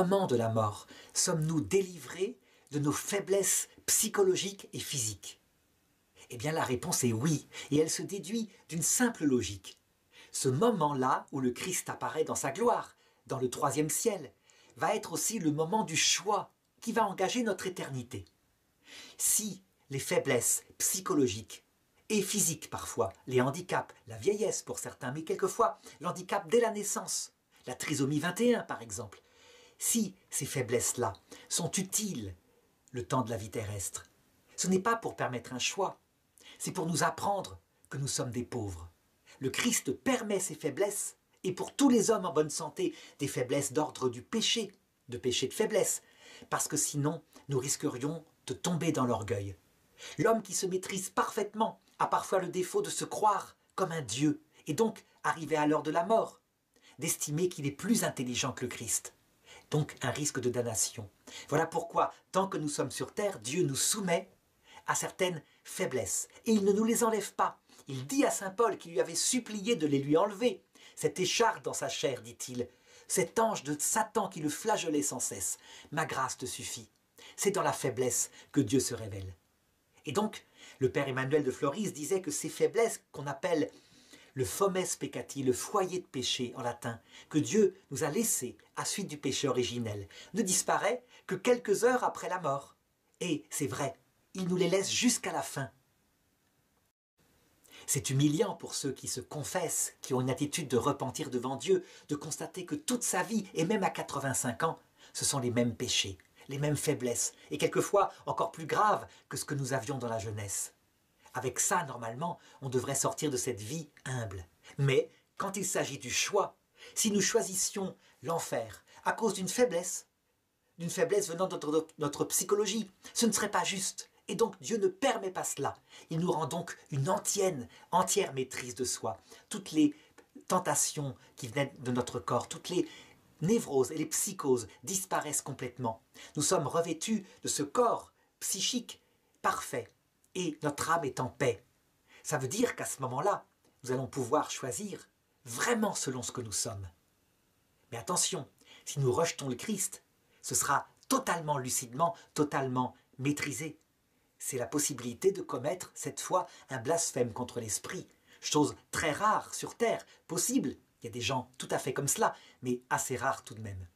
moment de la mort, sommes-nous délivrés de nos faiblesses psychologiques et physiques? Eh bien la réponse est oui, et elle se déduit d'une simple logique. Ce moment-là où le Christ apparaît dans sa gloire, dans le troisième ciel, va être aussi le moment du choix qui va engager notre éternité. Si les faiblesses psychologiques et physiques parfois, les handicaps, la vieillesse pour certains, mais quelquefois l'handicap dès la naissance, la trisomie 21 par exemple, si ces faiblesses-là sont utiles le temps de la vie terrestre, ce n'est pas pour permettre un choix, c'est pour nous apprendre que nous sommes des pauvres. Le Christ permet ces faiblesses, et pour tous les hommes en bonne santé, des faiblesses d'ordre du péché de faiblesse, parce que sinon nous risquerions de tomber dans l'orgueil. L'homme qui se maîtrise parfaitement a parfois le défaut de se croire comme un Dieu, et donc, arrivé à l'heure de la mort, d'estimer qu'il est plus intelligent que le Christ. Donc un risque de damnation. Voilà pourquoi, tant que nous sommes sur terre, Dieu nous soumet à certaines faiblesses. Et il ne nous les enlève pas. Il dit à saint Paul qu'il lui avait supplié de les lui enlever. Cette écharpe dans sa chair, dit-il, cet ange de Satan qui le flagellait sans cesse. Ma grâce te suffit. C'est dans la faiblesse que Dieu se révèle. Et donc, le père Emmanuel de Floris disait que ces faiblesses qu'on appelle le fomes peccati, le foyer de péché en latin, que Dieu nous a laissé à suite du péché originel, ne disparaît que quelques heures après la mort. Et c'est vrai, il nous les laisse jusqu'à la fin. C'est humiliant pour ceux qui se confessent, qui ont une attitude de repentir devant Dieu, de constater que toute sa vie, et même à 85 ans, ce sont les mêmes péchés, les mêmes faiblesses, et quelquefois encore plus graves que ce que nous avions dans la jeunesse. Avec ça, normalement, on devrait sortir de cette vie humble. Mais quand il s'agit du choix, si nous choisissions l'enfer à cause d'une faiblesse venant de notre psychologie, ce ne serait pas juste. Et donc Dieu ne permet pas cela. Il nous rend donc une entière maîtrise de soi. Toutes les tentations qui venaient de notre corps, toutes les névroses et les psychoses disparaissent complètement. Nous sommes revêtus de ce corps psychique parfait. Et notre âme est en paix. Ça veut dire qu'à ce moment-là, nous allons pouvoir choisir vraiment selon ce que nous sommes. Mais attention, si nous rejetons le Christ, ce sera totalement lucidement, totalement maîtrisé. C'est la possibilité de commettre, cette fois, un blasphème contre l'esprit. Chose très rare sur terre, possible. Il y a des gens tout à fait comme cela, mais assez rare tout de même.